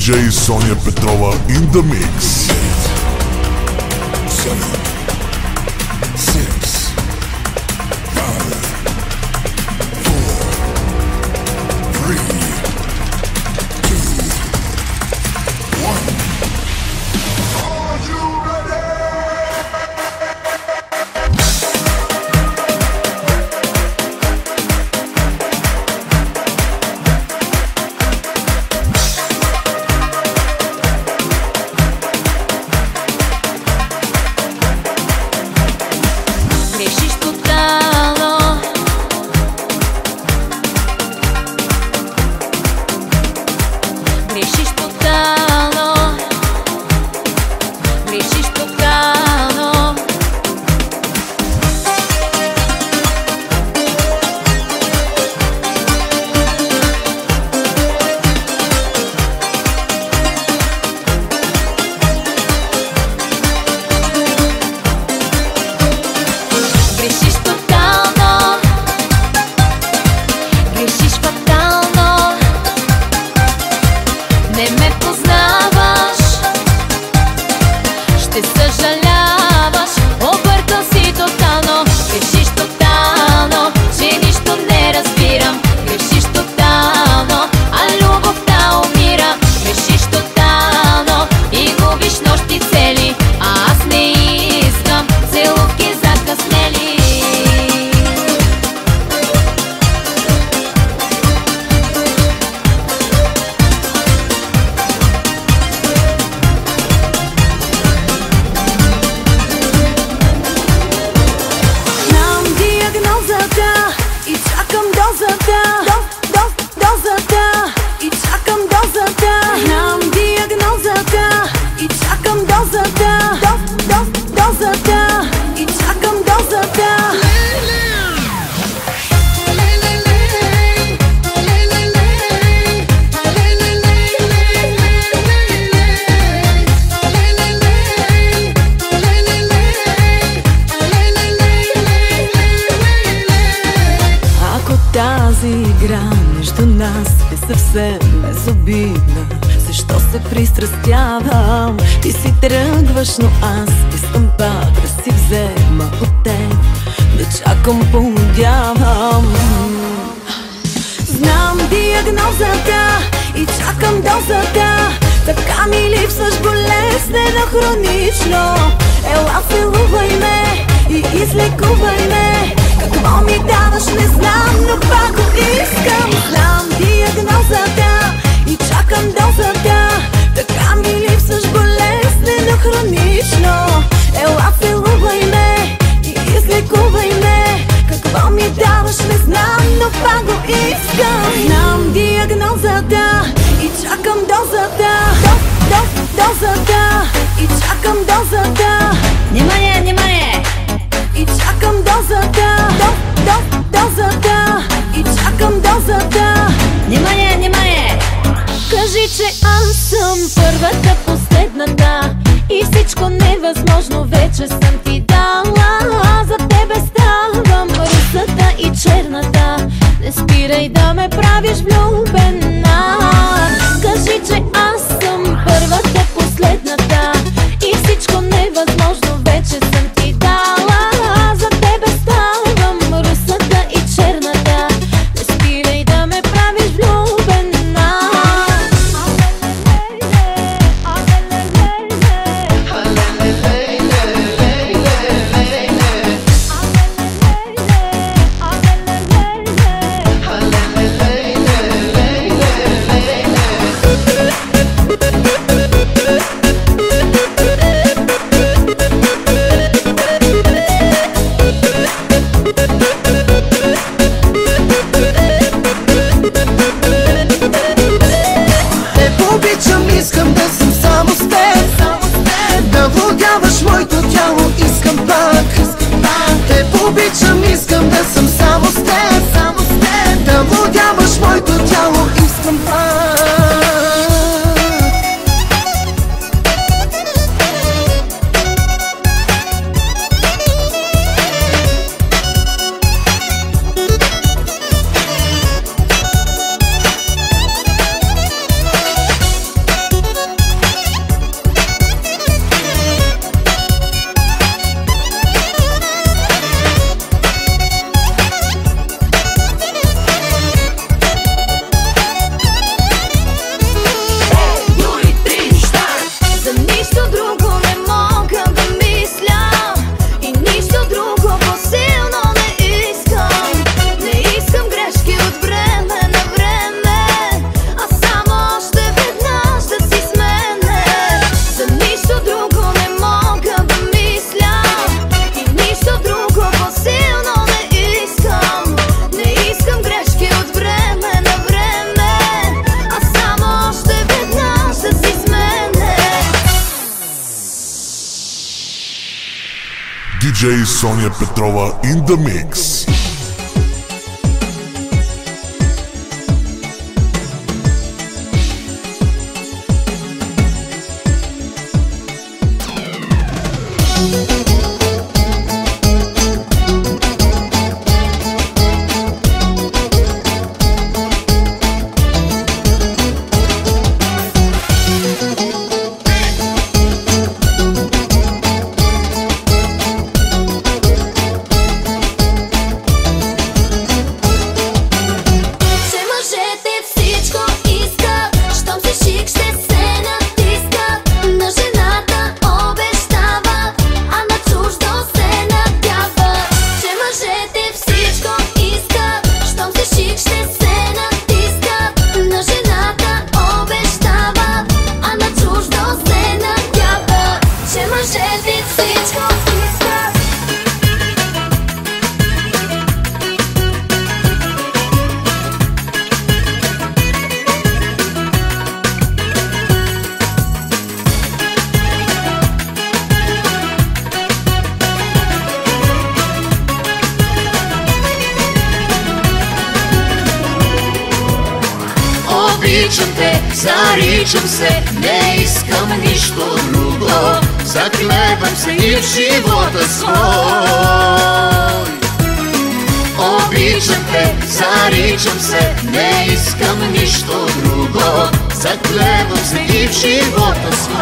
DJ Соня Петрова in the mix. 7, 6, 5, 4, 3, 2, 1. Are you ready? Грешиш тотално, грешиш тотално, грешиш тотално. Грешиш тотално, грешиш фатално. Не ме познаваш, ще съжаляваш. Объркал си тотално. Грешиш тотално, че нищо не разбирам. Грешиш тотално, а любовта умира. Грешиш тотално и губиш нощи цели, а аз не искам целувки закъснели. Знам диагнозата и чакам дозата. Дозата и чакам дозата. Знам диагнозата и чакам дозата. Дозата и чакам дозата. Ако тази игра между нас е съвсем безобидна, защо се пристрастявам? Ти си тръгваш, но аз искам пак да си взема от теб, да чакам полудявам. Знам диагнозата и чакам дозата. Така ми липсваш болезнено, хронично. Ела, целувай ме и излекувай ме. Какво ми даваш не знам, но пак го искам. Знам диагнозата и чакам дозата. Така ми липсваш болезнено, хронично. Ела, целувай ме и излекувай ме. Какво ми даваш не знам, но пак го искам. Знам диагнозата и чакам дозата. Дозата и чакам дозата. Внимание, внимание! И чакам дозата. Дозата и чакам дозата. Внимание, внимание! Кажи, че аз съм първата, последната и всичко невъзможно вече съм ти дала. За тебе ставам русата и черната. Не спирай да ме правиш влюбена. Кажи, че аз съм първата, последната и всичко невъзможно вече съм ти дала. За тебе ставам русата и черната. Не спирай да ме правиш влюбена. DJ Sonia Petrova in the mix. Обичам те, заричам се, не искам нищо друго. Заклевам се и в живота свой. Обичам те, заричам се, не искам нищо друго. Заклевам се и в живота свой.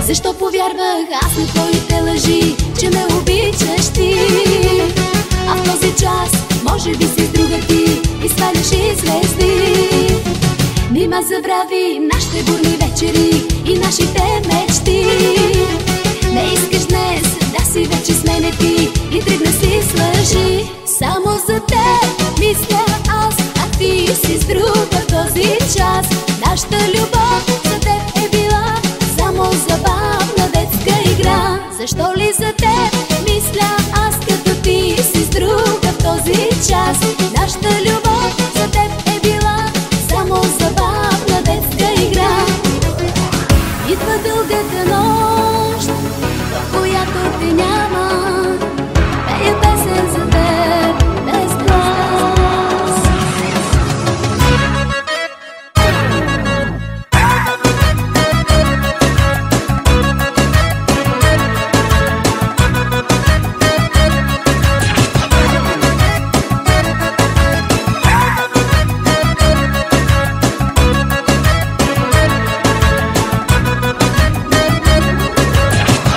Защо повярвах аз на твоите лъжи, че ме обичаш ти? А в този час може би си с друга ти и сваляш и звезди. Нима забрави нашите бурни вечери и нашите мечти. Не искаш днес да си вече с мене ти и тръгна си с лъжи. Само за теб мисля аз, а ти си с друга в този час. Нашата любов за теб е била само забавна детска игра. Защо ли за теб мисля аз, като ти си с друга в този час? Нашата любов за теб е била само забавна детска игра. Идва дългата нощ, в която те няма. Пея песен за теб без глас.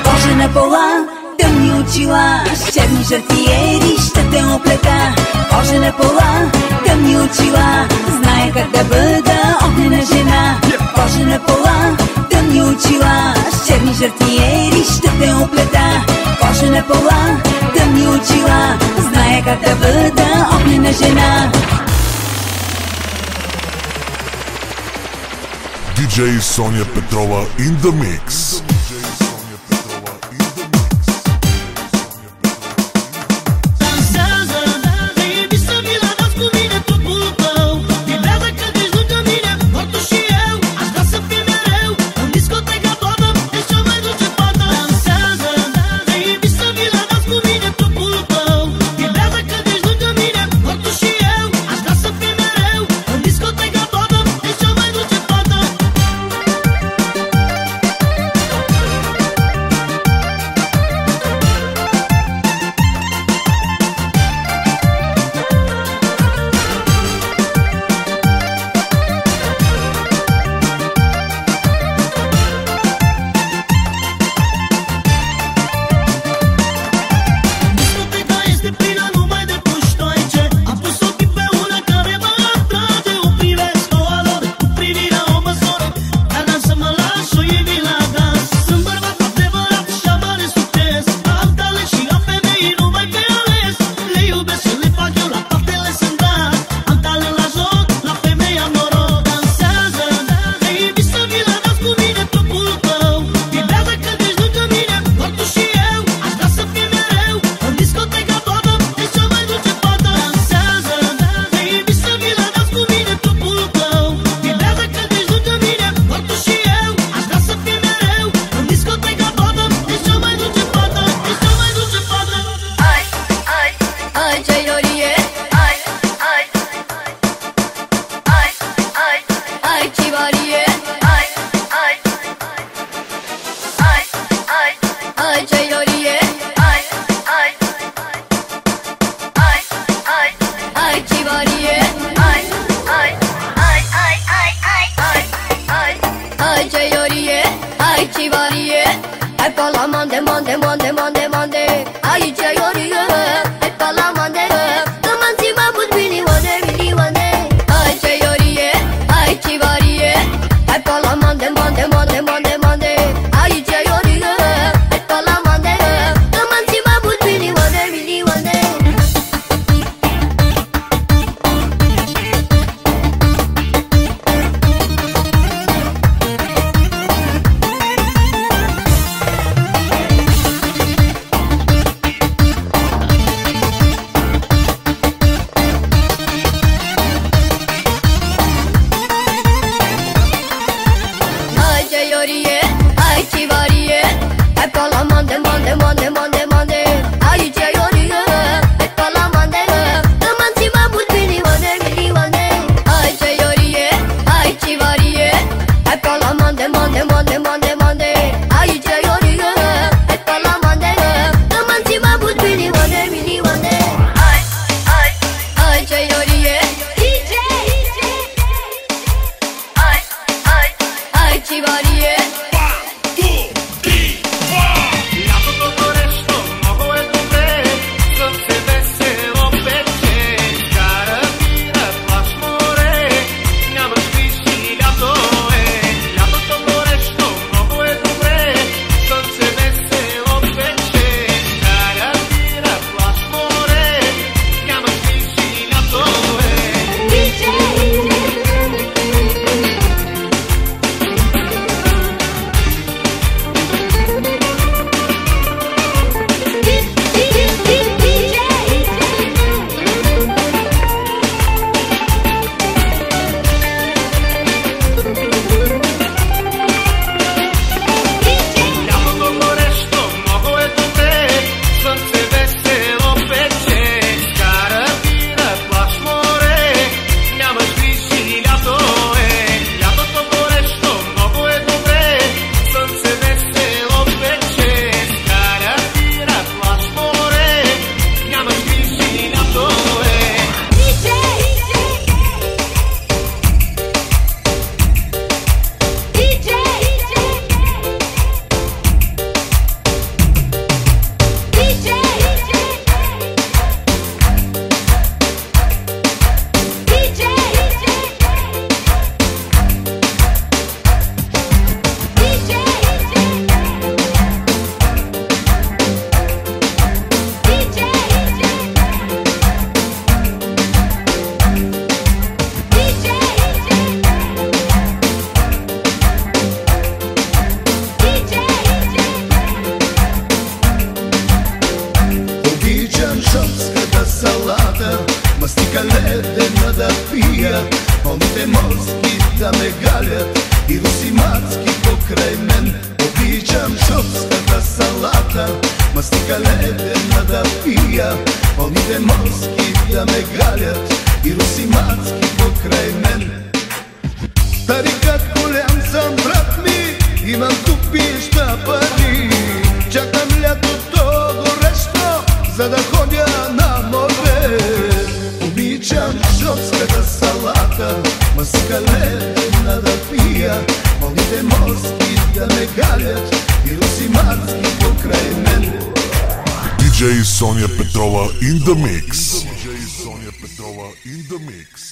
Кожена пола, тъмни очила, с черни жартиери ще те оплета. Кожена пола, тъмни очила, знае как да бъда огнена жена. Кожена пола, тъмни очила, с черни жартиери ще те оплета. Кожена пола, тъмни очила, знае как да бъда огнена жена. DJ Sonia Petrova in the mix. Ai ceiorie, ai, ai, ai, ai, ai civarie, ai, ai, ai, ai, ai, ai, ai, ai ceiorie, ai civarie, ai pe la mande, mande, mande, mande, mande, ai ceiorie, ai pe la mande, că mă țima put bini, mande, bini, mande, ai ceiorie, ai civarie, ai pe la mande, mande, mande, mande, mande, ai ceiorie, ai pe la mande, că mă țima put bini, mande, bini, mande. Ai ceiorie, ai civarie, ai pe la mande, mande, mande, mande, mande, ai ceiorie, ai pe la mande, că mă țima put bini, mande, bini, mande, ai ceiorie, ai civarie, ai pe la mande, mande, mande, mande, mande, ai ceiorie, ai pe la mande, că mă țima put bini, mande, bini, mande, ai, ai, ai ceiorie, DJ, ai, ai, ai civarie. Mastica lede da pija, oni te morski da me galjat I rusi macki pokraj men. Običam šopskata salata, mastika lede da pija, oni te morski da me galjat I rusi macki pokraj men. Tarikat kulям sam brat mi, imam tupi šta pari, čakam ljato to gorešto, za da hodja na more. Običam šopskata salata, maska ledena da pija, volite morski da me galjat I rusi marski pokraj men. DJ Sonja Petrova in the mix. DJ Sonja Petrova in the mix.